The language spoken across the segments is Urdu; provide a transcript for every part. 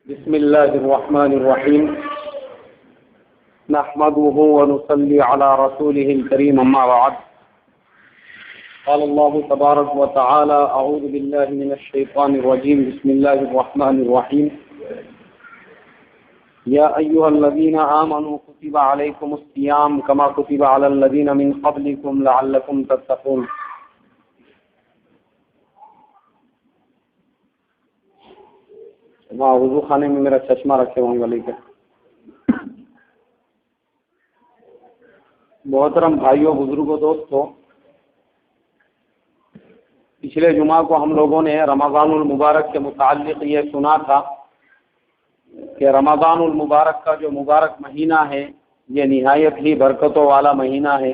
بسم الله الرحمن الرحيم نحمده ونصلي على رسوله الكريم أما بعد قال الله تبارك وتعالى أعوذ بالله من الشيطان الرجيم بسم الله الرحمن الرحيم يا أيها الذين آمنوا كتب عليكم الصيام كما كتب على الذين من قبلكم لعلكم تتقون. وہاں وضو خانے میں میرا چشمہ رکھے ہوں گے کیا؟ محترم بھائیوں بزرگوں دوستوں، پچھلے جمعہ کو ہم لوگوں نے رمضان المبارک کے متعلق یہ سنا تھا کہ رمضان المبارک کا جو مبارک مہینہ ہے یہ نہایت ہی برکتوں والا مہینہ ہے،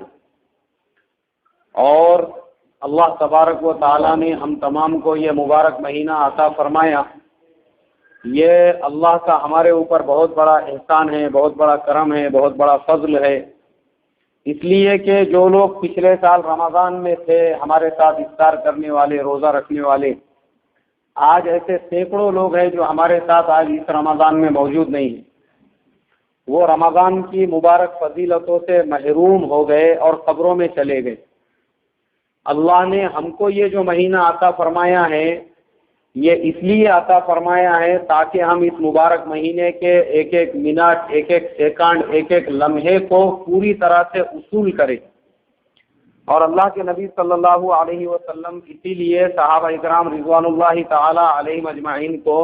اور اللہ تبارک و تعالیٰ نے ہم تمام کو یہ مبارک مہینہ عطا فرمایا۔ یہ اللہ کا ہمارے اوپر بہت بڑا احسان ہے، بہت بڑا کرم ہے، بہت بڑا فضل ہے، اس لیے کہ جو لوگ پچھلے سال رمضان میں تھے ہمارے ساتھ افطار کرنے والے، روزہ رکھنے والے، آج ایسے سینکڑوں لوگ ہیں جو ہمارے ساتھ آج اس رمضان میں موجود نہیں ہیں، وہ رمضان کی مبارک فضیلتوں سے محروم ہو گئے اور قبروں میں چلے گئے۔ اللہ نے ہم کو یہ جو مہینہ عطا فرمایا ہے یہ اس لیے عطا فرمایا ہے تاکہ ہم اس مبارک مہینے کے ایک ایک منٹ، ایک ایک سیکنڈ، ایک ایک لمحے کو پوری طرح سے اصول کریں۔ اور اللہ کے نبی صلی اللہ علیہ وسلم اسی لیے صحابہ اکرام رضوان اللہ تعالی علیہم اجمعین کو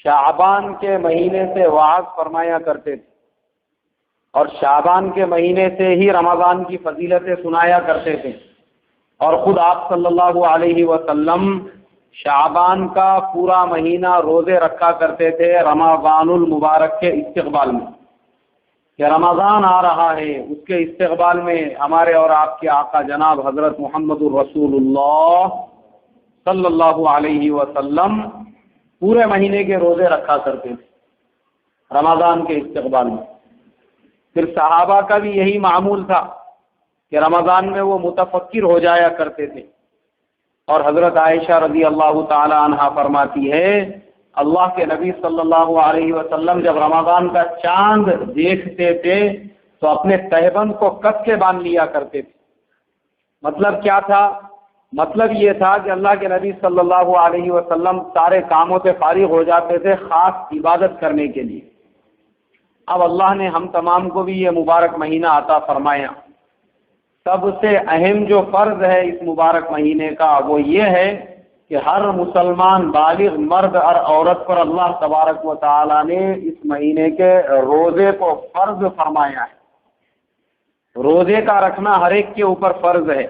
شعبان کے مہینے سے وعظ فرمایا کرتے تھے، اور شعبان کے مہینے سے ہی رمضان کی فضیلتیں سنایا کرتے تھے، اور خود آپ صلی اللہ علیہ وسلم شعبان کا پورا مہینہ روزے رکھا کرتے تھے رمضان المبارک کے استقبال میں، کہ رمضان آ رہا ہے اس کے استقبال میں ہمارے اور آپ کے آقا جناب حضرت محمد الرسول اللہ صلی اللہ علیہ وسلم پورے مہینے کے روزے رکھا کرتے تھے رمضان کے استقبال میں۔ پھر صحابہ کا بھی یہی معمول تھا کہ رمضان میں وہ متفکر ہو جایا کرتے تھے، اور حضرت عائشہ رضی اللہ تعالی عنہا فرماتی ہے اللہ کے نبی صلی اللہ علیہ وسلم جب رمضان کا چاند دیکھتے تھے تو اپنے تہبند کو کس کے باندھ لیا کرتے تھے۔ مطلب کیا تھا؟ مطلب یہ تھا کہ اللہ کے نبی صلی اللہ علیہ وسلم سارے کاموں سے فارغ ہو جاتے تھے خاص عبادت کرنے کے لیے۔ اب اللہ نے ہم تمام کو بھی یہ مبارک مہینہ عطا فرمایا۔ سب سے اہم جو فرض ہے اس مبارک مہینے کا وہ یہ ہے کہ ہر مسلمان بالغ مرد اور عورت پر اللہ تبارک و تعالی نے اس مہینے کے روزے کو فرض فرمایا ہے۔ روزے کا رکھنا ہر ایک کے اوپر فرض ہے۔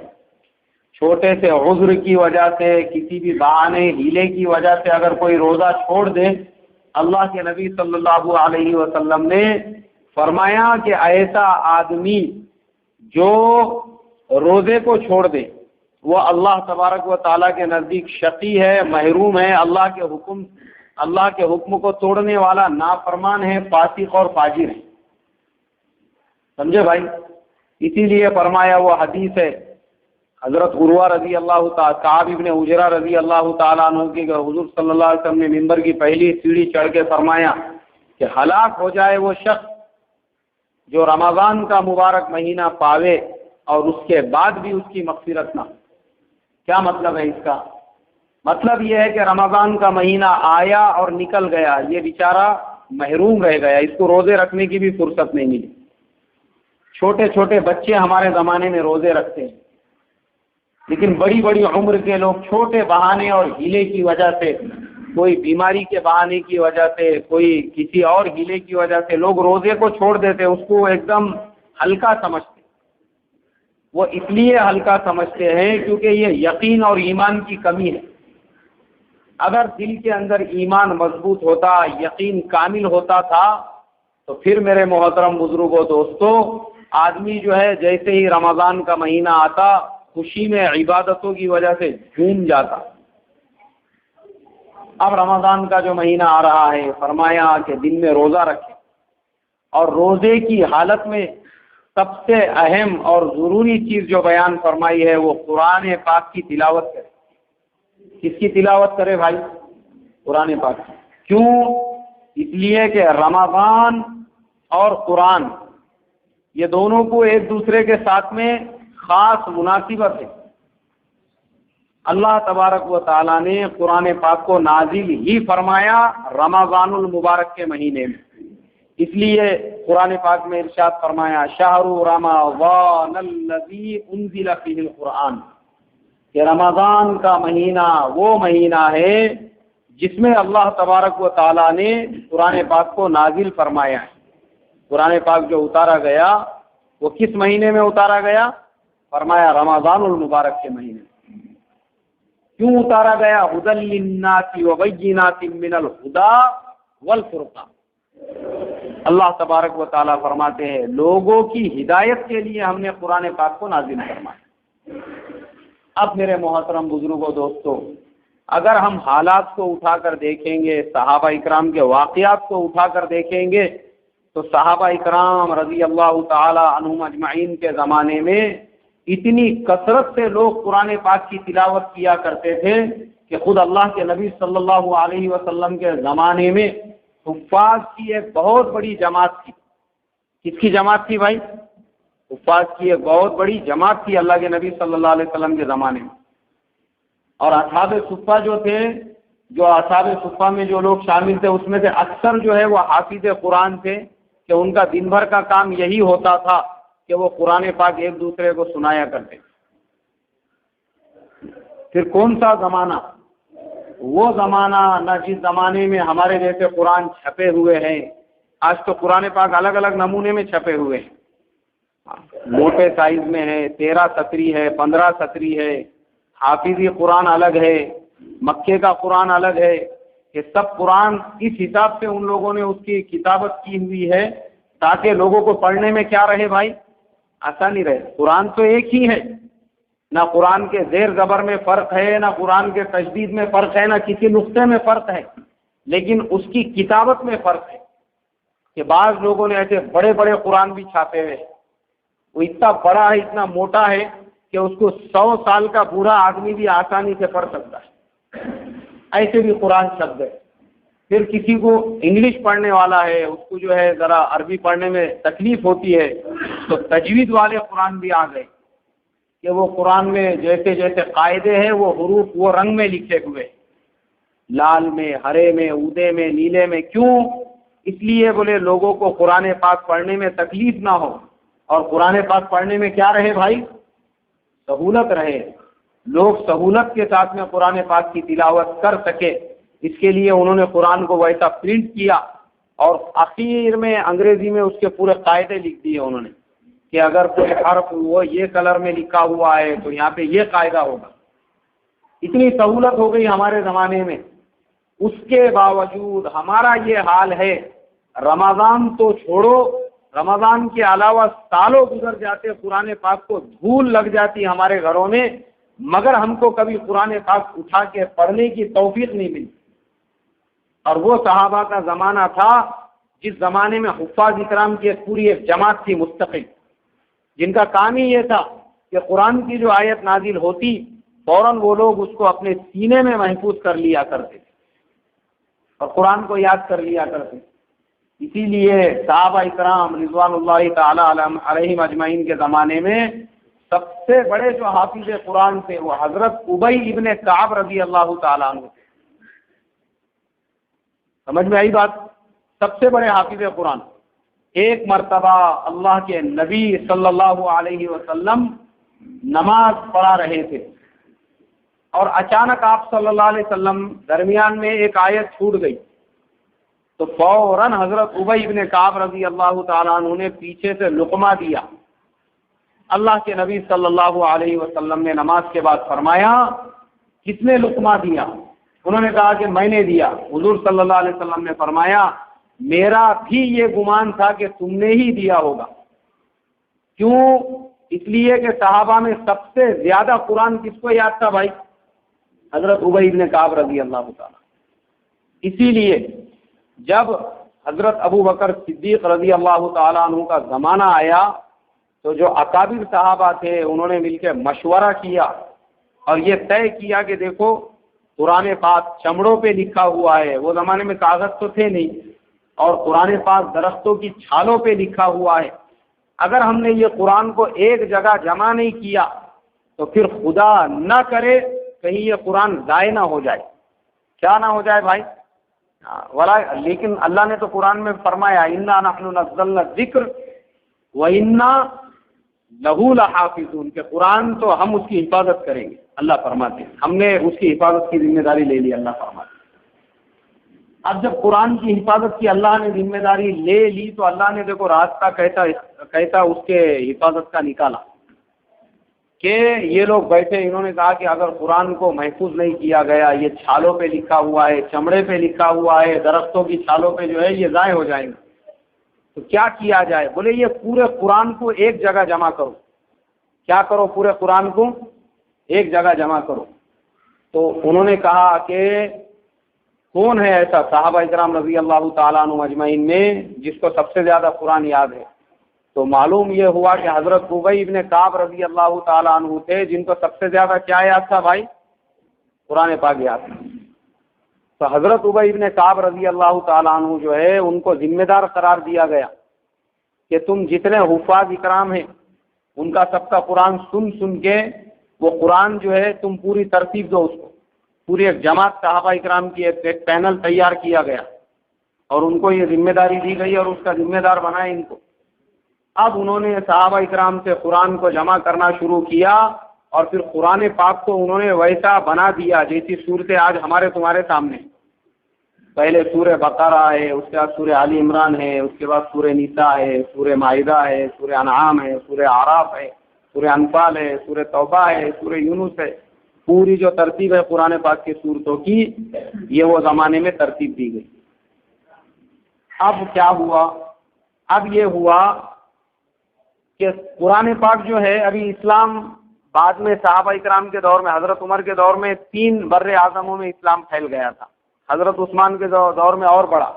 چھوٹے سے عذر کی وجہ سے، کسی بھی بہانے ہیلے کی وجہ سے اگر کوئی روزہ چھوڑ دے، اللہ کے نبی صلی اللہ علیہ وسلم نے فرمایا کہ ایسا آدمی جو روزے کو چھوڑ دے وہ اللہ تبارک و تعالیٰ کے نزدیک شقی ہے، محروم ہے، اللہ کے حکم کو توڑنے والا نافرمان ہے، فاسق اور فاجر ہے۔ سمجھے بھائی؟ اسی لیے فرمایا وہ حدیث ہے حضرت عروہ رضی اللہ تعالیٰ، کعب ابن عجرہ رضی اللہ تعالیٰ عنہ کی، حضور صلی اللہ علیہ وسلم نے ممبر کی پہلی سیڑھی چڑھ کے فرمایا کہ ہلاک ہو جائے وہ شخص جو رمضان کا مبارک مہینہ پاوے اور اس کے بعد بھی اس کی مغفرت نہ ہو۔ کیا مطلب ہے اس کا؟ مطلب یہ ہے کہ رمضان کا مہینہ آیا اور نکل گیا، یہ بیچارہ محروم رہ گیا، اس کو روزے رکھنے کی بھی فرصت نہیں ملی۔ چھوٹے چھوٹے بچے ہمارے زمانے میں روزے رکھتے ہیں، لیکن بڑی بڑی عمر کے لوگ چھوٹے بہانے اور ہیلے کی وجہ سے، کوئی بیماری کے بہانے کی وجہ سے، کوئی کسی اور ہیلے کی وجہ سے لوگ روزے کو چھوڑ دیتے، اس کو ایک دم ہلکا سمجھتے۔ وہ اس لیے ہلکا سمجھتے ہیں کیونکہ یہ یقین اور ایمان کی کمی ہے۔ اگر دل کے اندر ایمان مضبوط ہوتا، یقین کامل ہوتا تھا تو پھر میرے محترم بزرگوں دوستوں، آدمی جو ہے جیسے ہی رمضان کا مہینہ آتا خوشی میں عبادتوں کی وجہ سے جھوم جاتا۔ اب رمضان کا جو مہینہ آ رہا ہے فرمایا کہ دن میں روزہ رکھیں، اور روزے کی حالت میں سب سے اہم اور ضروری چیز جو بیان فرمائی ہے وہ قرآن پاک کی تلاوت کریں۔ کس کی تلاوت کرے بھائی؟ قرآن پاک کی۔ کیوں؟ اس لیے کہ رمضان اور قرآن یہ دونوں کو ایک دوسرے کے ساتھ میں خاص مناسبت ہے۔ اللہ تبارک و تعالیٰ نے قرآن پاک کو نازل ہی فرمایا رمضان المبارک کے مہینے میں، اس لیے قرآن پاک میں ارشاد فرمایا شہر رمضان الذی انزل فیہ القرآن، کہ رمضان کا مہینہ وہ مہینہ ہے جس میں اللہ تبارک و تعالیٰ نے قرآن پاک کو نازل فرمایا ہے۔ قرآن پاک جو اتارا گیا وہ کس مہینے میں اتارا گیا؟ فرمایا رمضان المبارک کے مہینے میں۔ کیوں اتارا گیا؟ ھدی للناس وبینات من الھدی والفرقان۔ اللہ تبارک و تعالیٰ فرماتے ہیں لوگوں کی ہدایت کے لیے ہم نے قرآن پاک کو نازل فرمایا۔ اب میرے محترم بزرگوں دوستوں، اگر ہم حالات کو اٹھا کر دیکھیں گے، صحابہ اکرام کے واقعات کو اٹھا کر دیکھیں گے، تو صحابہ اکرام رضی اللہ تعالی عنہم اجمعین کے زمانے میں اتنی کثرت سے لوگ قرآن پاک کی تلاوت کیا کرتے تھے کہ خود اللہ کے نبی صلی اللہ علیہ وسلم کے زمانے میں حفاظ کی ایک بہت بڑی جماعت تھی۔ کس کی جماعت تھی بھائی؟ حفاظ کی ایک بہت بڑی جماعت تھی اللہ کے نبی صلی اللہ علیہ وسلم کے زمانے میں۔ اور اصحاب صفہ جو تھے، جو اصحاب صفہ میں جو لوگ شامل تھے، اس میں سے اکثر جو ہے وہ حافظ قرآن تھے، کہ ان کا دن بھر کا کام یہی ہوتا تھا کہ وہ قرآن پاک ایک دوسرے کو سنایا کرتے۔ پھر کون سا زمانہ؟ وہ زمانہ نہ جس زمانے میں ہمارے جیسے قرآن چھپے ہوئے ہیں۔ آج تو قرآن پاک الگ الگ نمونے میں چھپے ہوئے ہیں، موٹے سائز میں ہے، 13 سطری ہے، 15 سطری ہے، حافظی قرآن الگ ہے، مکے کا قرآن الگ ہے۔ یہ سب قرآن اس حساب سے ان لوگوں نے اس کی کتابت کی ہوئی ہے تاکہ لوگوں کو پڑھنے میں کیا رہے بھائی؟ آسانی رہے۔ قرآن تو ایک ہی ہے، نہ قرآن کے زیر زبر میں فرق ہے، نہ قرآن کے تشدید میں فرق ہے، نہ کسی نقطے میں فرق ہے، لیکن اس کی کتابت میں فرق ہے کہ بعض لوگوں نے ایسے بڑے بڑے قرآن بھی چھاپے ہوئے، وہ اتنا بڑا ہے، اتنا موٹا ہے کہ اس کو 100 سال کا بوڑھا آدمی بھی آسانی سے پڑھ سکتا ہے، ایسے بھی قرآن چھپ گئے۔ پھر کسی کو انگلش پڑھنے والا ہے، اس کو جو ہے ذرا عربی پڑھنے میں تکلیف ہوتی ہے، تو تجوید والے قرآن بھی آ گئے کہ وہ قرآن میں جیسے جیسے قاعدے ہیں وہ حروف وہ رنگ میں لکھے ہوئے، لال میں، ہرے میں، اودے میں، نیلے میں۔ کیوں؟ اس لیے بولے لوگوں کو قرآن پاک پڑھنے میں تکلیف نہ ہو، اور قرآن پاک پڑھنے میں کیا رہے بھائی؟ سہولت رہے، لوگ سہولت کے ساتھ میں قرآن پاک کی تلاوت کر سکے۔ اس کے لیے انہوں نے قرآن کو ویسا پرنٹ کیا، اور آخر میں انگریزی میں اس کے پورے قاعدے لکھ دیے انہوں نے کہ اگر کوئی حرف وہ یہ کلر میں لکھا ہوا ہے تو یہاں پہ یہ قاعدہ ہوگا۔ اتنی سہولت ہو گئی ہمارے زمانے میں، اس کے باوجود ہمارا یہ حال ہے۔ رمضان تو چھوڑو، رمضان کے علاوہ سالوں گزر جاتے، قرآن پاک کو دھول لگ جاتی ہمارے گھروں میں، مگر ہم کو کبھی قرآن پاک اٹھا کے پڑھنے کی توفیق نہیں ملی۔ اور وہ صحابہ کا زمانہ تھا جس زمانے میں حفاظ اکرام کی ایک پوری ایک جماعت تھی مستقل، جن کا کام ہی یہ تھا کہ قرآن کی جو آیت نازل ہوتی فوراً وہ لوگ اس کو اپنے سینے میں محفوظ کر لیا کرتے تھے اور قرآن کو یاد کر لیا کرتے۔ اسی لیے صحابہ اکرام رضوان اللہ تعالی علیہم اجمعین کے زمانے میں سب سے بڑے جو حافظ قرآن تھے وہ حضرت ابی ابن کعب رضی اللہ تعالیٰ عنہ تھے۔ سمجھ میں آئی بات؟ سب سے بڑے حافظ قرآن۔ ایک مرتبہ اللہ کے نبی صلی اللہ علیہ وسلم نماز پڑھا رہے تھے، اور اچانک آپ صلی اللہ علیہ وسلم درمیان میں ایک آیت چھوٹ گئی، تو فوراً حضرت ابی ابن کعب رضی اللہ تعالیٰ عنہ نے پیچھے سے لقمہ دیا۔ اللہ کے نبی صلی اللہ علیہ وسلم نے نماز کے بعد فرمایا کس نے لقمہ دیا؟ انہوں نے کہا کہ میں نے دیا۔ حضور صلی اللہ علیہ وسلم نے فرمایا میرا بھی یہ گمان تھا کہ تم نے ہی دیا ہوگا۔ کیوں؟ اس لیے کہ صحابہ میں سب سے زیادہ قرآن کس کو یاد تھا بھائی؟ حضرت ابی بن کعب رضی اللہ تعالیٰ۔ اسی لیے جب حضرت ابو بکر صدیق رضی اللہ تعالیٰ عنہ کا زمانہ آیا تو جو اکابر صحابہ تھے انہوں نے مل کے مشورہ کیا اور یہ طے کیا کہ دیکھو قرآن پاک چمڑوں پہ لکھا ہوا ہے، وہ زمانے میں کاغذ تو تھے نہیں، اور قرآن پاک درختوں کی چھالوں پہ لکھا ہوا ہے، اگر ہم نے یہ قرآن کو ایک جگہ جمع نہیں کیا تو پھر خدا نہ کرے کہیں یہ قرآن ضائع نہ ہو جائے. کیا نہ ہو جائے بھائی؟ لیکن اللہ نے تو قرآن میں فرمایا انا نحن نزلنا الذکر وانا لہ لحافظون، کہ قرآن تو ہم اس کی حفاظت کریں گے. اللہ فرماتے ہیں ہم نے اس کی حفاظت کی ذمہ داری لے لی. اللہ فرماتے ہیں اب جب قرآن کی حفاظت کی اللہ نے ذمہ داری لے لی تو اللہ نے دیکھو راستہ کیسا اس کے حفاظت کا نکالا کہ یہ لوگ بیٹھے، انہوں نے کہا کہ اگر قرآن کو محفوظ نہیں کیا گیا، یہ چھالوں پہ لکھا ہوا ہے، چمڑے پہ لکھا ہوا ہے، درختوں کی چھالوں پہ جو ہے یہ ضائع ہو جائیں گے، تو کیا کیا جائے؟ بولے یہ پورے قرآن کو ایک جگہ جمع کرو. کیا کرو؟ پورے قرآن کو ایک جگہ جمع کرو. تو انہوں نے کہا کہ کون ہے ایسا صحابہ اکرام رضی اللہ تعالیٰ عنہ اجمعین میں جس کو سب سے زیادہ قرآن یاد ہے؟ تو معلوم یہ ہوا کہ حضرت ابی ابن کعب رضی اللہ تعالیٰ عنہ تھے جن کو سب سے زیادہ کیا یاد تھا بھائی؟ قرآن پاک یاد تھا. تو حضرت ابی ابن کعب رضی اللہ تعالیٰ عنہ جو ہے ان کو ذمہ دار قرار دیا گیا کہ تم جتنے حفاظ اکرام ہیں ان کا سب کا قرآن سن کے وہ قرآن جو ہے تم پوری ترتیب دو اس کو. پوری ایک جماعت صحابہ اکرام کی ایک پینل تیار کیا گیا اور ان کو یہ ذمہ داری دی گئی اور اس کا ذمہ دار بنائے ان کو. اب انہوں نے صحابہ اکرام سے قرآن کو جمع کرنا شروع کیا اور پھر قرآن پاک کو انہوں نے ویسا بنا دیا جیسی صورتیں آج ہمارے تمہارے سامنے. پہلے سورہ بقرہ ہے، اس کے بعد سورہ آل عمران ہے، اس کے بعد سورہ نساء ہے، سورہ مائدہ ہے، سورہ انعام ہے، سورہ اعراف ہے، سورہ انفال ہے، سورہ توبہ ہے، سورہ یونس ہے. پوری جو ترتیب ہے قرآن پاک کی صورتوں کی یہ وہ زمانے میں ترتیب دی گئی. اب کیا ہوا؟ اب یہ ہوا کہ قرآن پاک جو ہے ابھی اسلام بعد میں صحابہ اکرام کے دور میں، حضرت عمر کے دور میں 3 بر اعظموں میں اسلام پھیل گیا تھا. حضرت عثمان کے دور میں اور بڑا،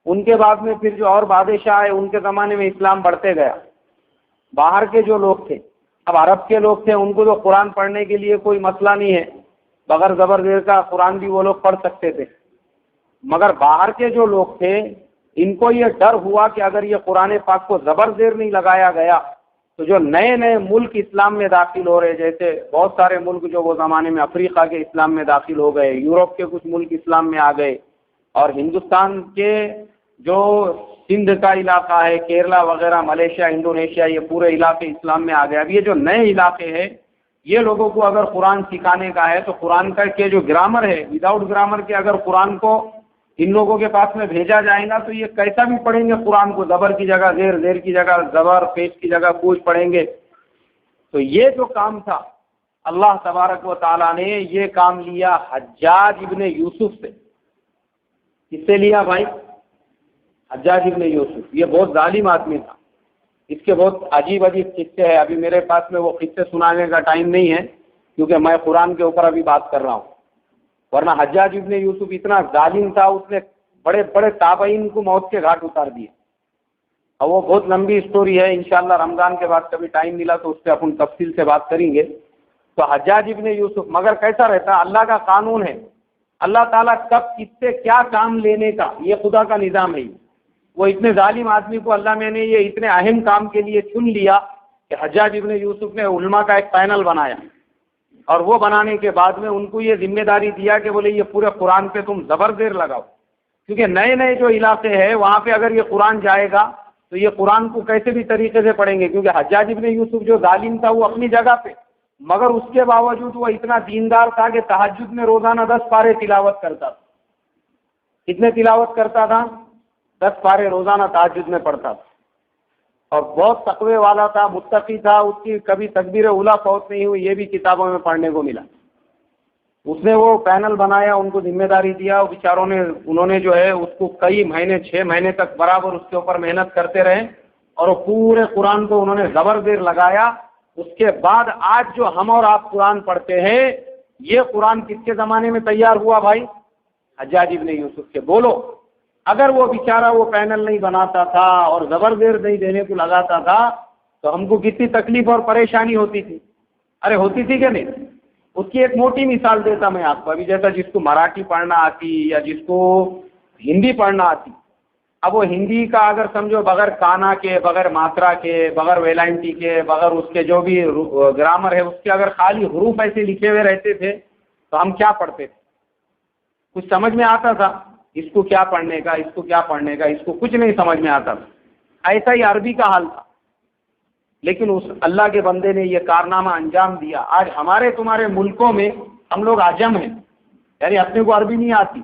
ان کے بعد میں پھر جو اور بادشاہ آئے ان کے زمانے میں اسلام بڑھتے گیا. باہر کے جو لوگ تھے، اب عرب کے لوگ تھے، ان کو تو قرآن پڑھنے کے لیے کوئی مسئلہ نہیں ہے، بغیر زبر زیر کا قرآن بھی وہ لوگ پڑھ سکتے تھے. مگر باہر کے جو لوگ تھے ان کو یہ ڈر ہوا کہ اگر یہ قرآن پاک کو زبر زیر نہیں لگایا گیا تو جو نئے نئے ملک اسلام میں داخل ہو رہے، جیسے بہت سارے ملک جو وہ زمانے میں افریقہ کے اسلام میں داخل ہو گئے، یورپ کے کچھ ملک اسلام میں آ گئے، اور ہندوستان کے جو سندھ کا علاقہ ہے، کیرلا وغیرہ، ملیشیا، انڈونیشیا، یہ پورے علاقے اسلام میں آ گئے. اب یہ جو نئے علاقے ہیں یہ لوگوں کو اگر قرآن سکھانے کا ہے تو قرآن کا کے جو گرامر ہے، وداؤٹ گرامر کے اگر قرآن کو ان لوگوں کے پاس میں بھیجا جائے گا تو یہ کیسا بھی پڑھیں گے قرآن کو، زبر کی جگہ زیر، زیر کی جگہ زبر، پیش کی جگہ کوچ پڑھیں گے. تو یہ جو کام تھا اللہ تبارک و تعالیٰ نے یہ کام لیا حجاج ابن یوسف سے. کس سے لیا بھائی؟ حجاج ابن یوسف. یہ بہت ظالم آدمی تھا، اس کے بہت عجیب عجیب قصے ہیں. ابھی میرے پاس میں وہ قصے سنانے کا ٹائم نہیں ہے کیونکہ میں قرآن کے اوپر ابھی بات کر رہا ہوں. ورنہ حجاج ابن یوسف اتنا ظالم تھا، اس نے بڑے بڑے تابعین کو موت کے گھاٹ اتار دیے. اور وہ بہت لمبی سٹوری ہے، انشاءاللہ رمضان کے بعد کبھی ٹائم ملا تو اس پہ اپن تفصیل سے بات کریں گے. تو حجاج ابن یوسف مگر کیسا رہتا؟ اللہ کا قانون ہے، اللہ تعالیٰ کب کس سے کیا کام لینے کا یہ خدا کا نظام ہے. وہ اتنے ظالم آدمی کو اللہ میں نے یہ اتنے اہم کام کے لیے چن لیا کہ حجاج ابن یوسف نے علماء کا ایک پینل بنایا، اور وہ بنانے کے بعد میں ان کو یہ ذمہ داری دیا کہ بولے یہ پورے قرآن پہ تم زبر زیر لگاؤ، کیونکہ نئے نئے جو علاقے ہیں وہاں پہ اگر یہ قرآن جائے گا تو یہ قرآن کو کیسے بھی طریقے سے پڑھیں گے. کیونکہ حجاج ابن یوسف جو ظالم تھا وہ اپنی جگہ پہ، مگر اس کے باوجود وہ اتنا دیندار تھا کہ تہجد میں روزانہ 10 پارے تلاوت کرتا تھا. کتنے تلاوت کرتا تھا؟ 10 پارے روزانہ تہجد میں پڑھتا تھا، اور بہت تقوی والا تھا، متقی تھا. اس کی کبھی تکبیر اولیٰ فوت نہیں ہوئی، یہ بھی کتابوں میں پڑھنے کو ملا. اس نے وہ پینل بنایا، ان کو ذمہ داری دیا، بیچاروں نے انہوں نے جو ہے اس کو کئی مہینے 6 مہینے تک برابر اس کے اوپر محنت کرتے رہے، اور وہ پورے قرآن کو انہوں نے زبر زیر لگایا. اس کے بعد آج جو ہم اور آپ قرآن پڑھتے ہیں یہ قرآن کس کے زمانے میں تیار ہوا بھائی؟ حجاج ابن یوسف کے. بولو اگر وہ بیچارہ وہ پینل نہیں بناتا تھا اور زبر زیر نہیں دینے کو لگاتا تھا تو ہم کو کتنی تکلیف اور پریشانی ہوتی تھی. ارے ہوتی تھی کہ نہیں؟ اس کی ایک موٹی مثال دیتا میں آپ کو. ابھی جیسا جس کو مراٹھی پڑھنا آتی یا جس کو ہندی پڑھنا آتی, اب وہ ہندی کا اگر سمجھو بغیر کانا کے, بغیر ماترا کے, بغیر ویلائنٹی کے, بغیر اس کے جو بھی گرامر ہے اس کے اگر خالی حروف ایسے لکھے ہوئے رہتے تھے تو ہم کیا پڑھتے تھے؟ کچھ سمجھ میں آتا تھا؟ اس کو کیا پڑھنے کا, اس کو کیا پڑھنے کا, اس کو کچھ نہیں سمجھ میں آتا تھا. ایسا ہی عربی کا حال تھا. لیکن اس اللہ کے بندے نے یہ کارنامہ انجام دیا. آج ہمارے تمہارے ملکوں میں ہم لوگ عجم ہیں, یعنی اپنے کو عربی نہیں آتی.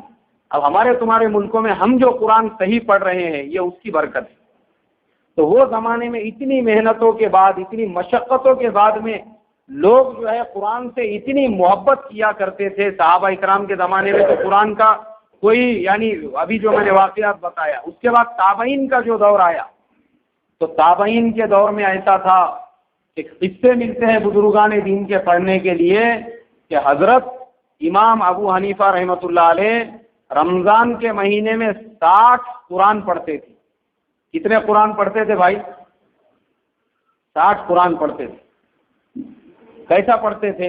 اب ہمارے تمہارے ملکوں میں ہم جو قرآن صحیح پڑھ رہے ہیں یہ اس کی برکت ہے. تو وہ زمانے میں اتنی محنتوں کے بعد, اتنی مشقتوں کے بعد میں لوگ جو ہے قرآن سے اتنی محبت کیا کرتے تھے. صحابہ اکرام کے زمانے میں تو قرآن کا کوئی, یعنی ابھی جو میں نے واقعات بتایا, اس کے بعد تابعین کا جو دور آیا تو تابعین کے دور میں ایسا تھا کہ قصے ملتے ہیں بزرگان دین کے پڑھنے کے لیے کہ حضرت امام ابو حنیفہ رحمۃ اللہ علیہ رمضان کے مہینے میں 60 قرآن پڑھتے تھے. کتنے قرآن پڑھتے تھے بھائی؟ 60 قرآن پڑھتے تھے. کیسا پڑھتے تھے؟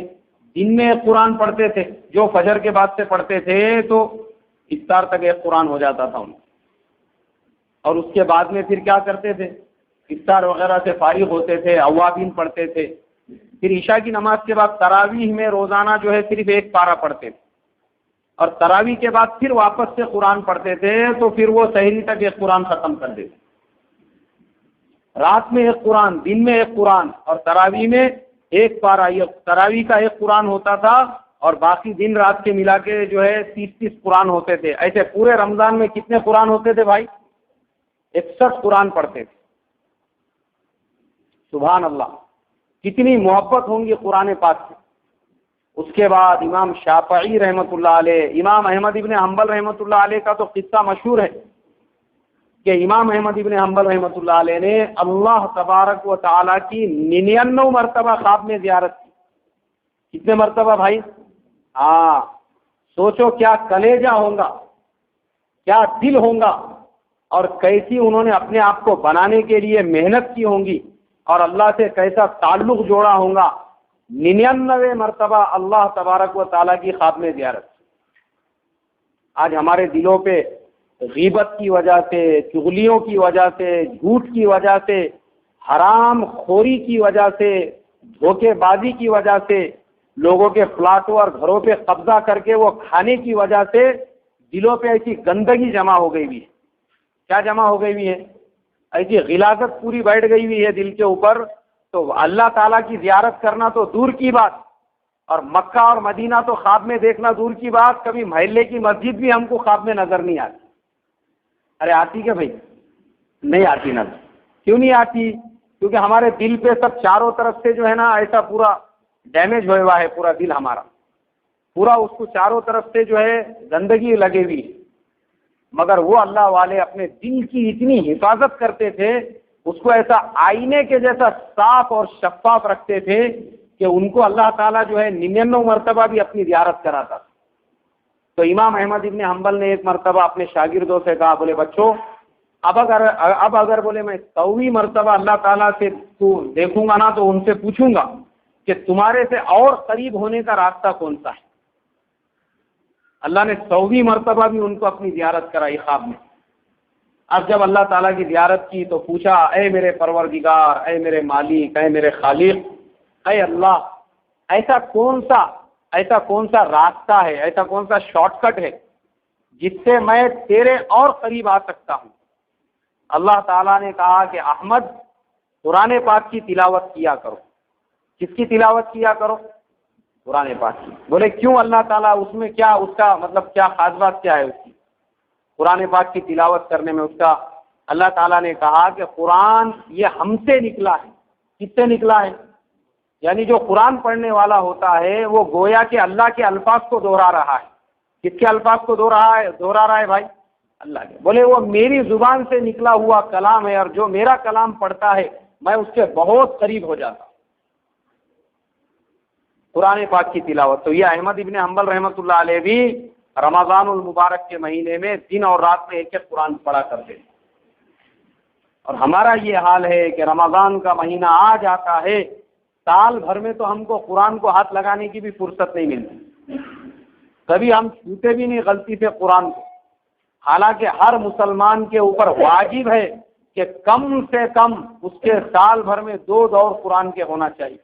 دن میں ایک قرآن پڑھتے تھے, جو فجر کے بعد سے پڑھتے تھے تو افطار تک ایک قرآن ہو جاتا تھا ان کو. اور اس کے بعد میں پھر کیا کرتے تھے؟ افطار وغیرہ سے فارغ ہوتے تھے, اوابین پڑھتے تھے. پھر عشاء کی نماز کے بعد تراویح میں روزانہ جو ہے صرف ایک پارہ پڑھتے تھے, اور تراویح کے بعد پھر واپس سے قرآن پڑھتے تھے. تو پھر وہ سحری تک ایک قرآن ختم کر دیتے. رات میں ایک قرآن, دن میں ایک قرآن, اور تراویح میں ایک پارہ. یہ تراویح کا ایک قرآن ہوتا تھا اور باقی دن رات کے ملا کے جو ہے 30 قرآن ہوتے تھے. ایسے پورے رمضان میں کتنے قرآن ہوتے تھے بھائی؟ 61 قرآن پڑھتے تھے. سبحان اللہ, کتنی محبت ہوں گی قرآن پاک سے. اس کے بعد امام شافعی رحمۃ اللہ علیہ, امام احمد ابن حنبل رحمۃ اللہ علیہ کا تو قصہ مشہور ہے کہ امام احمد ابن حنبل رحمۃ اللہ علیہ نے اللہ تبارک و تعالیٰ کی 99 مرتبہ خواب میں زیارت کی. کتنے مرتبہ بھائی؟ ہاں, سوچو کیا کلیجہ ہوگا, کیا دل ہوگا, اور کیسی انہوں نے اپنے آپ کو بنانے کے لیے محنت کی ہوں گی, اور اللہ سے کیسا تعلق جوڑا ہوگا. 99 مرتبہ اللہ تبارک و تعالیٰ کی خواب میں زیارت. آج ہمارے دلوں پہ غیبت کی وجہ سے, چغلیوں کی وجہ سے, جھوٹ کی وجہ سے, حرام خوری کی وجہ سے, دھوکے بازی کی وجہ سے, لوگوں کے پلاٹوں اور گھروں پہ قبضہ کر کے وہ کھانے کی وجہ سے دلوں پہ ایسی گندگی جمع ہو گئی ہوئی ہے. کیا جمع ہو گئی ہوئی ہے؟ ایسی غلاظت پوری بیٹھ گئی ہوئی ہے دل کے اوپر. تو اللہ تعالیٰ کی زیارت کرنا تو دور کی بات, اور مکہ اور مدینہ تو خواب میں دیکھنا دور کی بات, کبھی محلے کی مسجد بھی ہم کو خواب میں نظر نہیں آتی. ارے آتی کیا بھائی؟ نہیں آتی نظر. کیوں نہیں آتی؟ کیونکہ ہمارے دل پہ سب چاروں طرف سے جو ہے نا ایسا پورا ڈیمیج ہوا ہوا ہے. پورا دل ہمارا پورا, اس کو چاروں طرف سے جو ہے گندگی لگی ہوئی ہے. مگر وہ اللہ والے اپنے دل کی اتنی حفاظت کرتے تھے, اس کو ایسا آئینے کے جیسا صاف اور شفاف رکھتے تھے کہ ان کو اللہ تعالیٰ جو ہے 99 مرتبہ بھی اپنی زیارت کراتا. تو امام احمد ابن حنبل نے ایک مرتبہ اپنے شاگردوں سے کہا, بولے بچوں اب اگر بولے میں 100ویں مرتبہ اللہ تعالیٰ سے دیکھوں گا نا تو ان سے پوچھوں گا کہ تمہارے سے اور قریب ہونے کا راستہ کون سا ہے. اللہ نے 100ویں مرتبہ بھی ان کو اپنی زیارت کرائی خواب میں. اب جب اللہ تعالیٰ کی زیارت کی تو پوچھا, اے میرے پروردگار, اے میرے مالک, اے میرے خالق, اے اللہ, ایسا کون سا راستہ ہے, ایسا کون سا شارٹ کٹ ہے جس سے میں تیرے اور قریب آ سکتا ہوں. اللہ تعالیٰ نے کہا کہ احمد قرآن پاک کی تلاوت کیا کرو. کس کی تلاوت کیا کرو؟ قرآن پاک کی. بولے کیوں اللہ تعالیٰ, اس میں کیا, اس کا مطلب کیا خاص بات کیا ہے اس کی؟ قرآن پاک کی تلاوت کرنے میں اس کا اللہ تعالیٰ نے کہا کہ قرآن یہ ہم سے نکلا ہے. کس سے نکلا ہے؟ یعنی جو قرآن پڑھنے والا ہوتا ہے وہ گویا کہ اللہ کے الفاظ کو دوہرا رہا ہے. کس کے الفاظ کو دوہرا رہا ہے بھائی؟ اللہ کے. بولے وہ میری زبان سے نکلا ہوا کلام ہے, اور جو میرا کلام پڑھتا ہے میں اس کے بہت قریب ہو جاتا ہوں. قرآن پاک کی تلاوت. تو یہ احمد ابن حنبل رحمۃ اللہ علیہ بھی رمضان المبارک کے مہینے میں دن اور رات میں ایک ایک قرآن پڑھا کرتے تھے. اور ہمارا یہ حال ہے کہ رمضان کا مہینہ آ جاتا ہے, سال بھر میں تو ہم کو قرآن کو ہاتھ لگانے کی بھی فرصت نہیں ملتی، کبھی ہم چھوتے بھی نہیں غلطی سے قرآن کو، حالانکہ ہر مسلمان کے اوپر واجب ہے کہ کم سے کم اس کے سال بھر میں 2 دور قرآن کے ہونا چاہیے۔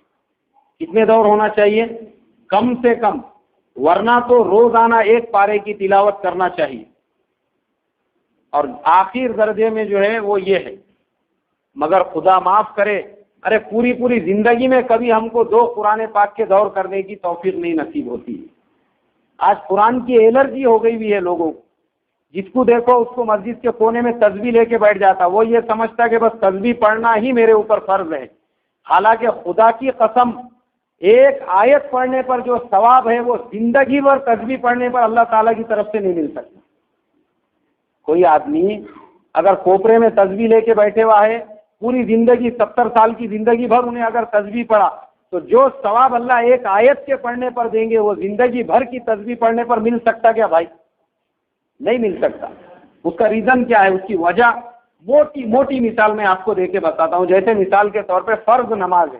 کتنے دور ہونا چاہیے؟ کم سے کم، ورنہ تو روزانہ 1 پارے کی تلاوت کرنا چاہیے۔ اور آخر درجے میں جو ہے وہ یہ ہے، مگر خدا معاف کرے، ارے پوری زندگی میں کبھی ہم کو 2 قرآن پاک کے دور کرنے کی توفیق نہیں نصیب ہوتی۔ آج قرآن کی الرجی ہو گئی بھی ہے لوگوں کو، جس کو دیکھو اس کو مسجد کے کونے میں تسبیح لے کے بیٹھ جاتا، وہ یہ سمجھتا کہ بس تسبیح پڑھنا ہی میرے اوپر فرض ہے، حالانکہ خدا کی قسم ایک آیت پڑھنے پر جو ثواب ہے وہ زندگی بھر تسبیح پڑھنے پر اللہ تعالیٰ کی طرف سے نہیں مل سکتا۔ کوئی آدمی اگر کوپرے میں تسبیح لے کے بیٹھے ہوا ہے، پوری زندگی 70 سال کی زندگی بھر انہیں اگر تسبیح پڑھا تو جو ثواب اللہ ایک آیت کے پڑھنے پر دیں گے وہ زندگی بھر کی تسبیح پڑھنے پر مل سکتا کیا بھائی؟ نہیں مل سکتا۔ اس کا ریزن کیا ہے؟ اس کی وجہ موٹی مثال میں آپ کو دے کے بتاتا ہوں۔ جیسے مثال کے طور پہ فرض نماز ہے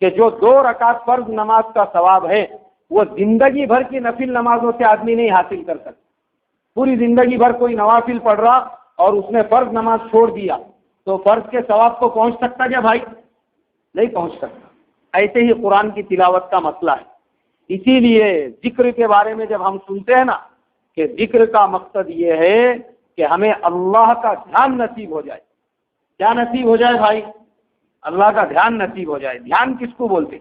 کہ جو 2 رکعت فرض نماز کا ثواب ہے وہ زندگی بھر کی نفل نمازوں سے آدمی نہیں حاصل کر سکتا۔ پوری زندگی بھر کوئی نوافل پڑھ رہا اور اس نے فرض نماز چھوڑ دیا تو فرض کے ثواب کو پہنچ سکتا کیا بھائی؟ نہیں پہنچ سکتا۔ ایسے ہی قرآن کی تلاوت کا مسئلہ ہے۔ اسی لیے ذکر کے بارے میں جب ہم سنتے ہیں نا کہ ذکر کا مقصد یہ ہے کہ ہمیں اللہ کا دھیان نصیب ہو جائے۔ کیا نصیب ہو جائے بھائی؟ اللہ کا دھیان نصیب ہو جائے۔ دھیان کس کو بولتے؟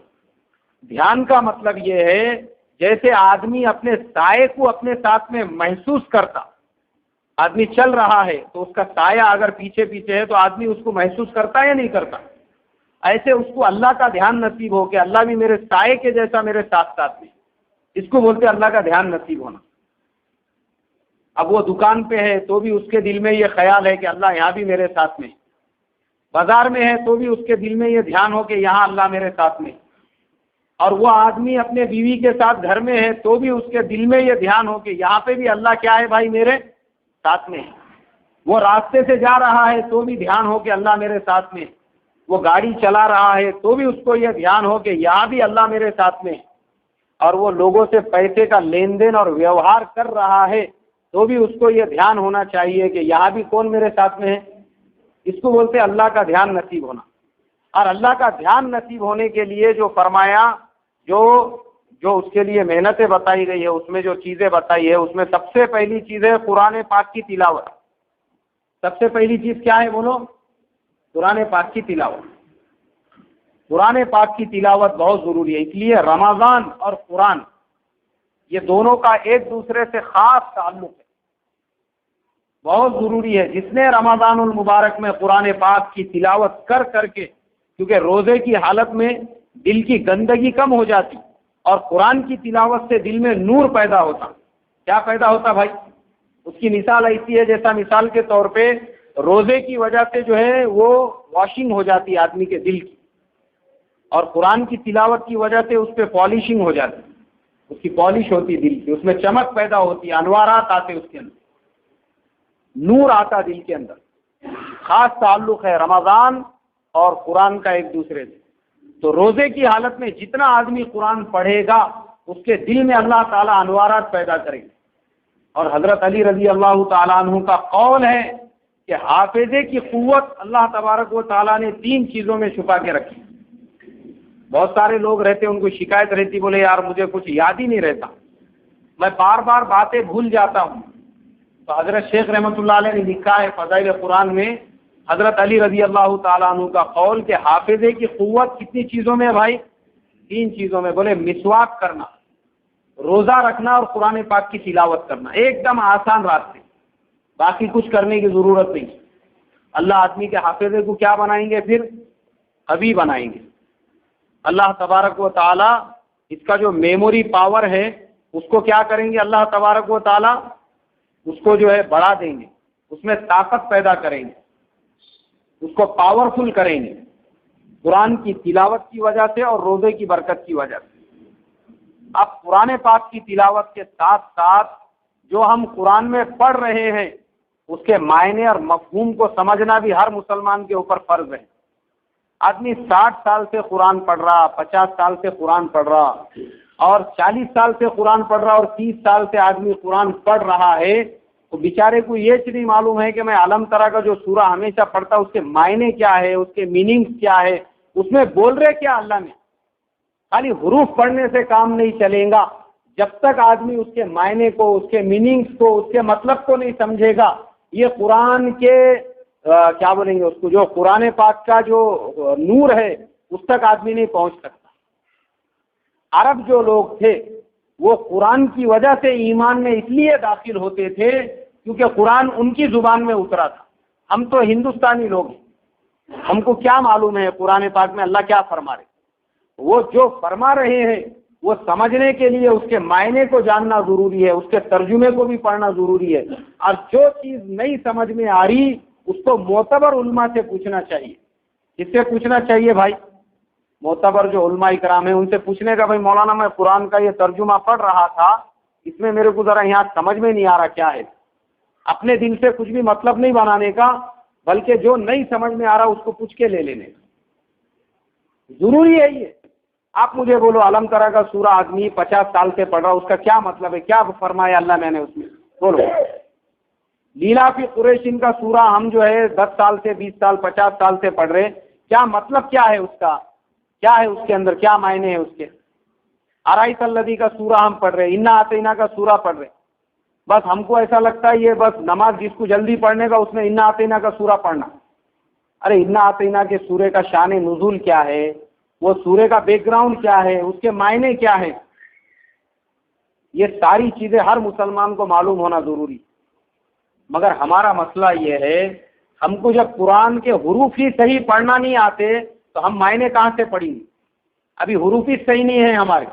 دھیان کا مطلب یہ ہے جیسے آدمی اپنے سائے کو اپنے ساتھ میں محسوس کرتا، آدمی چل رہا ہے تو اس کا سایہ اگر پیچھے ہے تو آدمی اس کو محسوس کرتا یا نہیں کرتا؟ ایسے اس کو اللہ کا دھیان نصیب ہو کہ اللہ بھی میرے سائے کے جیسا میرے ساتھ میں، اس کو بولتے اللہ کا دھیان نصیب ہونا۔ اب وہ دکان پہ ہے تو بھی اس کے دل میں یہ خیال ہے کہ اللہ یہاں بھی میرے ساتھ میں، بازار میں ہے تو بھی اس کے دل میں یہ دھیان ہو کہ یہاں اللہ میرے ساتھ میں، اور وہ آدمی اپنے بیوی کے ساتھ گھر میں ہے تو بھی اس کے دل میں یہ دھیان ہو کہ یہاں پہ بھی اللہ کیا ہے بھائی؟ میرے ساتھ میں ہے۔ وہ راستے سے جا رہا ہے تو بھی دھیان ہو کہ اللہ میرے ساتھ میں، وہ گاڑی چلا رہا ہے تو بھی اس کو یہ دھیان ہو کہ یہاں بھی اللہ میرے ساتھ میں، اور وہ لوگوں سے پیسے کا لین دین اور ویوہار کر رہا ہے تو بھی اس کو یہ دھیان ہونا چاہیے کہ یہاں بھی کون میرے ساتھ میں ہے۔ اس کو بولتے اللہ کا دھیان نصیب ہونا۔ اور اللہ کا دھیان نصیب ہونے کے لیے جو فرمایا، جو اس کے لیے محنتیں بتائی گئی ہے، اس میں جو چیزیں بتائی ہے، اس میں سب سے پہلی چیز ہے قرآن پاک کی تلاوت۔ سب سے پہلی چیز کیا ہے بولو؟ قرآن پاک کی تلاوت۔ قرآن پاک کی تلاوت بہت ضروری ہے، اس لیے رمضان اور قرآن یہ دونوں کا ایک دوسرے سے خاص تعلق ہے، بہت ضروری ہے۔ جس نے رمضان المبارک میں قرآن پاک کی تلاوت کر کے، کیونکہ روزے کی حالت میں دل کی گندگی کم ہو جاتی اور قرآن کی تلاوت سے دل میں نور پیدا ہوتا۔ کیا پیدا ہوتا بھائی؟ اس کی مثال ایسی ہے جیسا مثال کے طور پہ روزے کی وجہ سے جو ہے وہ واشنگ ہو جاتی ہے آدمی کے دل کی، اور قرآن کی تلاوت کی وجہ سے اس پہ پالشنگ ہو جاتی، اس کی پالش ہوتی دل کی، اس میں چمک پیدا ہوتی، انوارات آتے، اس کے اندر نور آتا دل کے اندر۔ خاص تعلق ہے رمضان اور قرآن کا ایک دوسرے سے۔ تو روزے کی حالت میں جتنا آدمی قرآن پڑھے گا اس کے دل میں اللہ تعالیٰ انوارات پیدا کریں گے۔ اور حضرت علی رضی اللہ تعالیٰ عنہ کا قول ہے کہ حافظے کی قوت اللہ تبارک و تعالیٰ نے 3 چیزوں میں چھپا کے رکھی۔ بہت سارے لوگ رہتے ان کو شکایت رہتی، بولے یار مجھے کچھ یاد ہی نہیں رہتا، میں بار بار باتیں بھول جاتا ہوں۔ تو حضرت شیخ رحمۃ اللہ علیہ نے لکھا ہے فضائل قرآن میں، حضرت علی رضی اللہ تعالیٰ عنہ کا قول کہ حافظے کی قوت کتنی چیزوں میں ہے بھائی؟ 3 چیزوں میں۔ بولے مسواک کرنا، روزہ رکھنا اور قرآن پاک کی تلاوت کرنا، ایک دم آسان راستے، باقی کچھ کرنے کی ضرورت نہیں۔ اللہ آدمی کے حافظے کو کیا بنائیں گے؟ پھر قوی بنائیں گے۔ اللہ تبارک و تعالیٰ اس کا جو میموری پاور ہے اس کو کیا کریں گے؟ اللہ تبارک و تعالیٰ اس کو جو ہے بڑھا دیں گے، اس میں طاقت پیدا کریں گے، اس کو پاورفل کریں گے، قرآن کی تلاوت کی وجہ سے اور روزے کی برکت کی وجہ سے۔ اب قرآن پاک کی تلاوت کے ساتھ ساتھ جو ہم قرآن میں پڑھ رہے ہیں اس کے معنی اور مفہوم کو سمجھنا بھی ہر مسلمان کے اوپر فرض ہے۔ آدمی 60 سال سے قرآن پڑھ رہا، 50 سال سے قرآن پڑھ رہا، اور 40 سال سے قرآن پڑھ رہا، اور 30 سال سے آدمی قرآن پڑھ رہا ہے، تو بیچارے کو یہ چیز نہیں معلوم ہے کہ میں علم ترا کا جو سورہ ہمیشہ پڑھتا اس کے معنی کیا ہے، اس کے میننگز کیا ہے، اس میں بول رہے کیا اللہ نے. خالی حروف پڑھنے سے کام نہیں چلے گا جب تک آدمی اس کے معنی کو، اس کے میننگز کو، اس کے مطلب کو نہیں سمجھے گا. یہ قرآن کے کیا بولیں گے اس کو، جو قرآن پاک کا جو نور ہے اس تک آدمی نہیں پہنچ سکتا. عرب جو لوگ تھے وہ قرآن کی وجہ سے ایمان میں اس لیے داخل ہوتے تھے کیونکہ قرآن ان کی زبان میں اترا تھا. ہم تو ہندوستانی لوگ ہیں، ہم کو کیا معلوم ہے قرآن پاک میں اللہ کیا فرما رہے. وہ جو فرما رہے ہیں وہ سمجھنے کے لیے اس کے معنی کو جاننا ضروری ہے، اس کے ترجمے کو بھی پڑھنا ضروری ہے. اور جو چیز نہیں سمجھ میں آ رہی اس کو معتبر علماء سے پوچھنا چاہیے. کس سے پوچھنا چاہیے بھائی؟ معتبر جو علماء اکرام ہیں ان سے پوچھنے کا، بھائی مولانا میں قرآن کا یہ ترجمہ پڑھ رہا تھا، اس میں میرے کو ذرا یہاں سمجھ میں نہیں آ رہا کیا ہے. اپنے دل سے کچھ بھی مطلب نہیں بنانے کا، بلکہ جو نہیں سمجھ میں آ رہا اس کو پوچھ کے لے لینے کا ضروری ہے. یہ آپ مجھے بولو علم ترا کا سورہ آدمی 50 سال سے پڑھ رہا، اس کا کیا مطلب ہے، کیا فرمایا اللہ میں نے اس میں؟ بولو. لیلا فی قریشین کا سورہ ہم جو ہے 10 سال سے 20 سال 50 سال سے پڑھ رہے، کیا مطلب کیا ہے اس کا، کیا ہے اس کے اندر، کیا معنی ہے اس کے؟ ارایت الذی کا سورہ ہم پڑھ رہے، انا اعطینا کا سورہ پڑھ رہے. بس ہم کو ایسا لگتا ہے یہ بس نماز جس کو جلدی پڑھنے کا اس نے انا اعطینا کا سورہ پڑھنا. ارے انا اعطینا کے سورے کا شان نزول کیا ہے، وہ سورے کا بیک گراؤنڈ کیا ہے، اس کے معنی کیا ہے، یہ ساری چیزیں ہر مسلمان کو معلوم ہونا ضروری. مگر ہمارا مسئلہ یہ ہے، ہم کو جب قرآن کے حروف ہی صحیح پڑھنا نہیں آتے تو ہم معنی کہاں سے پڑھیں گے؟ ابھی حروف ہی صحیح نہیں ہے ہمارے،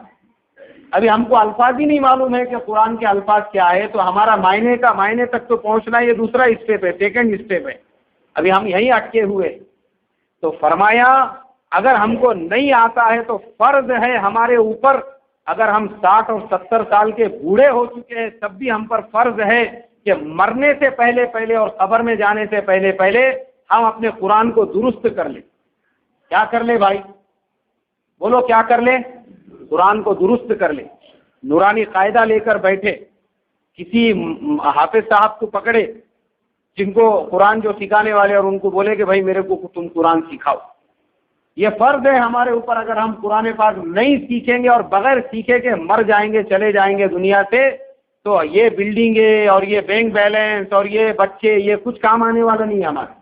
ابھی ہم کو الفاظ ہی نہیں معلوم ہے کہ قرآن کے الفاظ کیا ہے، تو ہمارا معنی تک تو پہنچنا یہ دوسرا اسٹیپ ہے، سیکنڈ اسٹیپ ہے. ابھی ہم یہیں اٹکے ہوئے. تو فرمایا اگر ہم کو نہیں آتا ہے تو فرض ہے ہمارے اوپر، اگر ہم 60 اور 70 سال کے بوڑھے ہو چکے ہیں تب بھی ہم پر فرض ہے کہ مرنے سے پہلے اور قبر میں جانے سے پہلے ہم اپنے قرآن کو درست کر لیں. کیا کر لیں بھائی؟ بولو کیا کر لیں؟ قرآن کو درست کر لیں. نورانی قاعدہ لے کر بیٹھے، کسی حافظ صاحب کو پکڑے جن کو قرآن جو سکھانے والے، اور ان کو بولے کہ بھائی میرے کو تم قرآن سکھاؤ. یہ فرض ہے ہمارے اوپر. اگر ہم قرآن پاک نہیں سیکھیں گے اور بغیر سیکھے کے مر جائیں گے، چلے جائیں گے دنیا سے، تو یہ بلڈنگیں اور یہ بینک بیلنس اور یہ بچے یہ کچھ کام آنے والا نہیں ہے ہمارے.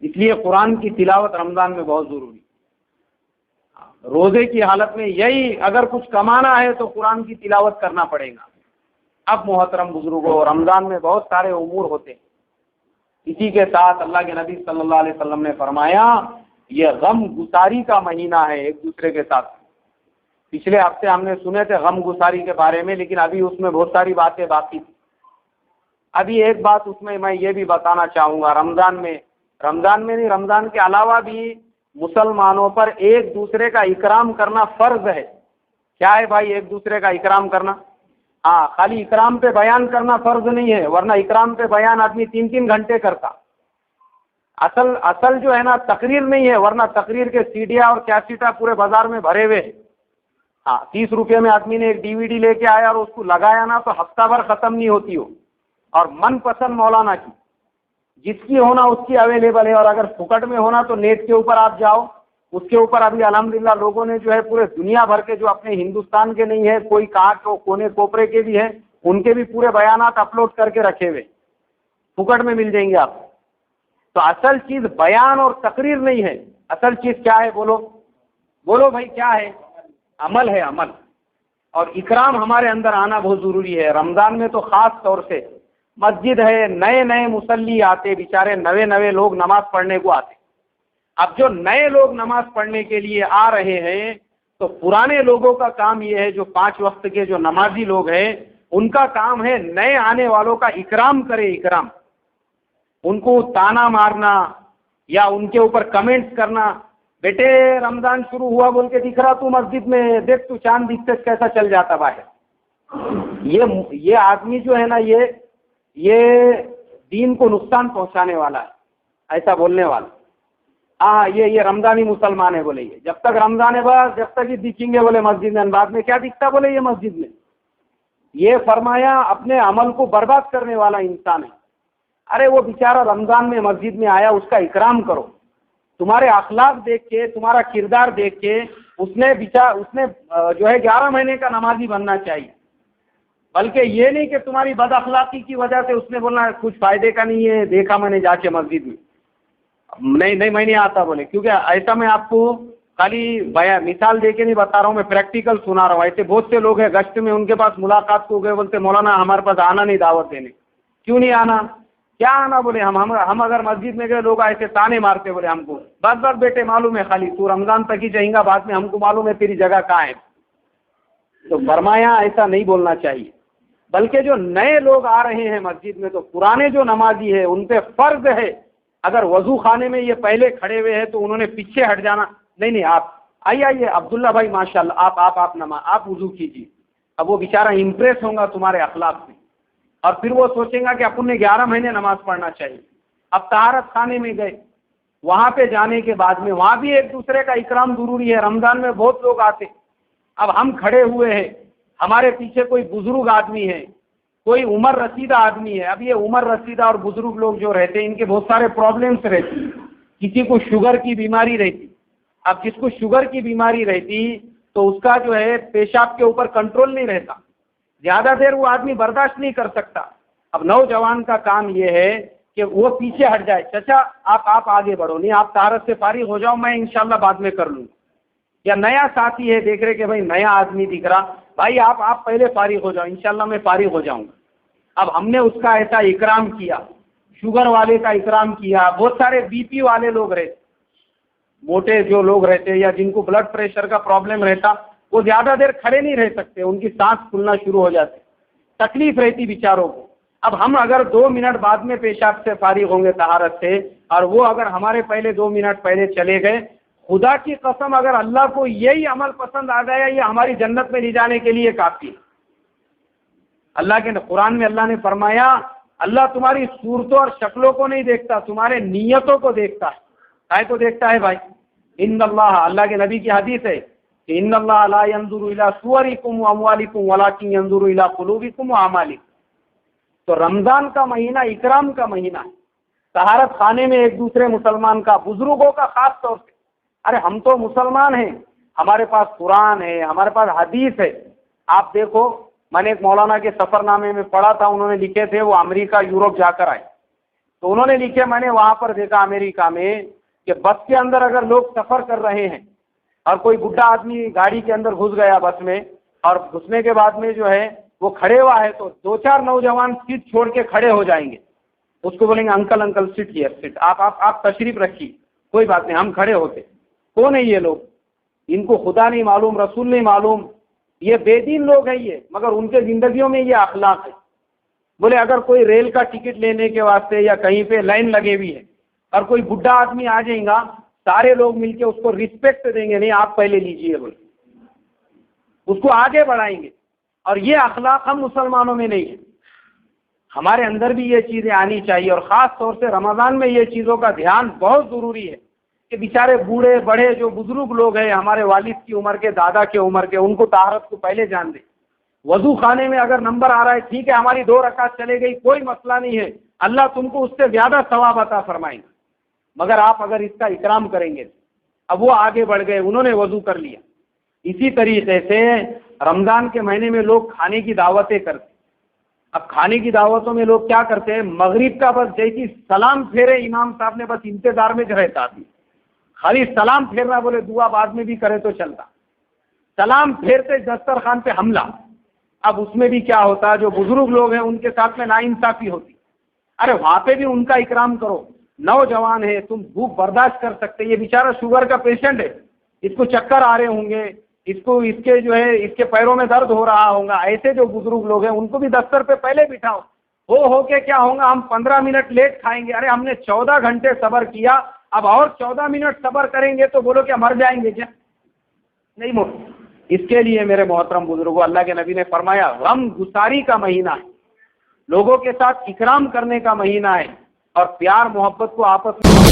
اس لیے قرآن کی تلاوت رمضان میں بہت ضروری. روزے کی حالت میں یہی اگر کچھ کمانا ہے تو قرآن کی تلاوت کرنا پڑے گا. اب محترم بزرگوں، رمضان میں بہت سارے امور ہوتے ہیں. اسی کے ساتھ اللہ کے نبی صلی اللہ علیہ وسلم نے فرمایا یہ غم گساری کا مہینہ ہے ایک دوسرے کے ساتھ. پچھلے ہفتے ہم نے سنے تھے غم گساری کے بارے میں، لیکن ابھی اس میں بہت ساری باتیں باقی تھی. ابھی ایک بات اس میں یہ بھی بتانا چاہوں گا، رمضان میں نہیں، رمضان کے علاوہ بھی مسلمانوں پر ایک دوسرے کا اکرام کرنا فرض ہے. کیا ہے بھائی ایک دوسرے کا اکرام کرنا؟ ہاں، خالی اکرام پہ بیان کرنا فرض نہیں ہے، ورنہ اکرام پہ بیان آدمی 3 گھنٹے کرتا. اصل جو ہے نا تقریر نہیں ہے، ورنہ تقریر کے سیڈیاں اور کیسٹا پورے بازار میں بھرے ہوئے. ہاں، 30 روپے میں آدمی نے ایک DVD لے کے آیا اور اس کو لگایا نا تو ہفتہ بھر ختم نہیں ہوتی ہو. اور من پسند مولانا کی جس کی ہونا اس کی اویلیبل ہے، اور اگر پھکٹ میں ہونا تو نیٹ کے اوپر آپ جاؤ. اس کے اوپر ابھی الحمدللہ لوگوں نے جو ہے پورے دنیا بھر کے، جو اپنے ہندوستان کے نہیں ہے، کوئی کہاں کو کونے کوپرے کے بھی ہیں، ان کے بھی پورے بیانات اپلوڈ کر کے رکھے ہوئے، پھکٹ میں مل جائیں گے آپ. تو اصل چیز بیان اور تقریر نہیں ہے، اصل چیز کیا ہے؟ بولو بھائی کیا ہے؟ عمل ہے، عمل. اور اکرام ہمارے اندر آنا بہت ضروری ہے. رمضان میں تو خاص طور سے مسجد ہے، نئے مصلی آتے، بیچارے نئے لوگ نماز پڑھنے کو آتے. اب جو نئے لوگ نماز پڑھنے کے لیے آ رہے ہیں تو پرانے لوگوں کا کام یہ ہے، جو 5 وقت کے جو نمازی لوگ ہیں ان کا کام ہے نئے آنے والوں کا اکرام کرے. اکرام، ان کو تانا مارنا یا ان کے اوپر کمنٹس کرنا، بیٹے رمضان شروع ہوا بول کے دکھ رہا تو مسجد میں، دیکھ تو چاند دکھتے کیسا چل جاتا باہر. یہ آدمی جو ہے نا یہ دین کو نقصان پہنچانے والا ہے، ایسا بولنے والا. ہاں یہ رمضانی مسلمان ہے بولے، یہ جب تک رمضان ہے بس جب تک یہ دکھیں گے بولے مسجد میں، بعد میں کیا دکھتا بولے یہ مسجد میں. یہ فرمایا اپنے عمل کو برباد کرنے والا انسان ہے. ارے وہ بیچارہ رمضان میں مسجد میں آیا، اس کا اکرام کرو. تمہارے اخلاق دیکھ کے، تمہارا کردار دیکھ کے اس نے جو ہے 11 مہینے کا نمازی بننا چاہیے. بلکہ یہ نہیں کہ تمہاری بد اخلاقی کی وجہ سے اس نے بولنا کچھ فائدے کا نہیں ہے، دیکھا میں نے جا کے مسجد میں، نہیں میں نہیں آتا بولے. کیونکہ ایسا میں آپ کو خالی مثال دے کے نہیں بتا رہا ہوں، میں پریکٹیکل سنا رہا ہوں. ایسے بہت سے لوگ ہیں گشت میں ان کے پاس ملاقات کو گئے، بولتے مولانا ہمارے پاس آنا نہیں دعوت دینے. کیوں نہیں آنا؟ کیا آنا بولے ہم اگر مسجد میں گئے لوگ ایسے تانے مارتے بولے ہم کو، بس بیٹے معلوم ہے خالی تو رمضان تک ہی چاہیں گا، بعد میں ہم کو معلوم ہے تیری جگہ کہاں ہے. تو فرمایا ایسا نہیں بولنا چاہیے. بلکہ جو نئے لوگ آ رہے ہیں مسجد میں تو پرانے جو نمازی ہے ان پہ فرض ہے، اگر وضو خانے میں یہ پہلے کھڑے ہوئے ہیں تو انہوں نے پیچھے ہٹ جانا. نہیں آپ آئیے عبداللہ بھائی ماشاءاللہ آپ وضو کیجیے. اب وہ بیچارہ امپریس ہوں گا تمہارے اخلاق سے، اور پھر وہ سوچیں گا کہ اپن نے 11 مہینے نماز پڑھنا چاہیے. اب طہارت خانے میں گئے، وہاں پہ جانے کے بعد میں وہاں بھی ایک دوسرے کا اکرام ضروری ہے. رمضان میں بہت لوگ آتے، اب ہم کھڑے ہوئے ہیں، ہمارے پیچھے کوئی بزرگ آدمی ہے، کوئی عمر رسیدہ آدمی ہے. اب یہ عمر رسیدہ اور بزرگ لوگ جو رہتے ہیں ان کے بہت سارے پرابلمس رہتے ہیں. کسی کو شوگر کی بیماری رہتی، اب جس کو شوگر کی بیماری رہتی تو اس کا جو ہے پیشاب کے اوپر کنٹرول نہیں رہتا، زیادہ دیر وہ آدمی برداشت نہیں کر سکتا. اب نوجوان کا کام یہ ہے کہ وہ پیچھے ہٹ جائے، چچا آپ آگے بڑھو، نہیں آپ طہارت سے فارغ ہو جاؤ، میں انشاءاللہ بعد میں کر لوں. یا نیا ساتھی ہے، دیکھ رہے کہ بھائی نیا آدمی دکھ رہا، بھائی آپ پہلے فارغ ہو جاؤ، انشاءاللہ میں فارغ ہو جاؤں گا. اب ہم نے اس کا ایسا اکرام کیا، شوگر والے کا اکرام کیا. بہت سارے بی پی والے لوگ رہتے، موٹے جو لوگ رہتے یا جن کو بلڈ پریشر کا پرابلم رہتا، وہ زیادہ دیر کھڑے نہیں رہ سکتے، ان کی سانس پھولنا شروع ہو جاتی، تکلیف رہتی بیچاروں کو. اب ہم اگر 2 منٹ بعد میں پیشاب سے فارغ ہوں گے طہارت سے، اور وہ اگر ہمارے پہلے 2 منٹ پہلے چلے گئے، خدا کی قسم اگر اللہ کو یہی عمل پسند آ گیا یہ ہماری جنت میں لے جانے کے لیے کافی ہے. اللہ کے قرآن میں اللہ نے فرمایا اللہ تمہاری صورتوں اور شکلوں کو نہیں دیکھتا، تمہارے نیتوں کو دیکھتا ہے. کائے کو دیکھتا ہے بھائی؟ ان اللہ کے نبی کی حدیث ہے کہ ان اللہ لا ينظر الى صورکم واموالکم ولکن ينظر الى قلوبکم واعمالکم. تو رمضان کا مہینہ اکرام کا مہینہ ہے. طہارت خانے میں ایک دوسرے مسلمان کا، بزرگوں کا خاص طور سے، ارے ہم تو مسلمان ہیں، ہمارے پاس قرآن ہے، ہمارے پاس حدیث ہے. آپ دیکھو میں نے ایک مولانا کے سفر نامے میں پڑھا تھا، انہوں نے لکھے تھے وہ امریکہ یورپ جا کر آئے، تو انہوں نے لکھے میں نے وہاں پر دیکھا امریکہ میں کہ بس کے اندر اگر لوگ سفر کر رہے ہیں اور کوئی بڈھا آدمی گاڑی کے اندر گھس گیا بس میں، اور گھسنے کے بعد میں جو ہے وہ کھڑے ہوا ہے تو 2-4 نوجوان سیٹ چھوڑ کے کھڑے ہو جائیں گے، اس کو بولیں گے انکل سیٹ ہیئر سیٹ، آپ تشریف رکھیے، کوئی بات نہیں. ہم کھڑے ہوتے. کون ہے یہ لوگ؟ ان کو خدا نہیں معلوم، رسول نہیں معلوم، یہ بے دین لوگ ہیں یہ، مگر ان کے زندگیوں میں یہ اخلاق ہے. بولے اگر کوئی ریل کا ٹکٹ لینے کے واسطے یا کہیں پہ لائن لگے ہوئی ہے اور کوئی بڈھا آدمی آ جائے گا، سارے لوگ مل کے اس کو رسپیکٹ دیں گے، نہیں آپ پہلے لیجئے، بولے اس کو آگے بڑھائیں گے. اور یہ اخلاق ہم مسلمانوں میں نہیں ہے. ہمارے اندر بھی یہ چیزیں آنی چاہیے، اور خاص طور سے رمضان میں یہ چیزوں کا دھیان بہت ضروری ہے کہ بیچارے بوڑھے بڑے جو بزرگ لوگ ہیں، ہمارے والد کی عمر کے، دادا کے عمر کے، ان کو طہارت کو پہلے جان دیں. وضو خانے میں اگر نمبر آ رہا ہے ٹھیک ہے، ہماری 2 رکعت چلے گئی، کوئی مسئلہ نہیں ہے، اللہ تم کو اس سے زیادہ ثواب عطا فرمائیں گے. مگر آپ اگر اس کا اکرام کریں گے. اب وہ آگے بڑھ گئے، انہوں نے وضو کر لیا. اسی طریقے سے رمضان کے مہینے میں لوگ کھانے کی دعوتیں کرتے. اب کھانے کی دعوتوں میں لوگ کیا کرتے ہیں، مغرب کا بس جیسی سلام پھیرے امام صاحب نے، بس انتظار میں رہتا آدمی، خالی سلام پھیرنا، بولے دعا بعد میں بھی کرے تو چلتا. سلام پھیرتے دسترخوان پہ حملہ. اب اس میں بھی کیا ہوتا، جو بزرگ لوگ ہیں ان کے ساتھ میں ناانصافی ہوتی. ارے وہاں پہ بھی ان کا اکرام کرو. نوجوان ہے، تم بھوک برداشت کر سکتے، یہ بیچارہ شوگر کا پیشنٹ ہے، اس کو چکر آ رہے ہوں گے، اس کے جو ہے اس کے پیروں میں درد ہو رہا ہوگا. ایسے جو بزرگ لوگ ہیں ان کو بھی دفتر پہ پہلے بٹھاؤ. ہو کے کیا ہوگا، ہم 15 منٹ لیٹ کھائیں گے. ارے ہم نے 14 گھنٹے صبر کیا، اب اور 14 منٹ صبر کریں گے تو بولو کیا مر جائیں گے کیا؟ نہیں مر. اس کے لیے میرے محترم بزرگوں، اللہ کے نبی نے فرمایا غم گساری کا مہینہ ہے، لوگوں کے ساتھ اکرام کرنے کا مہینہ ہے، اور پیار محبت کو آپس میں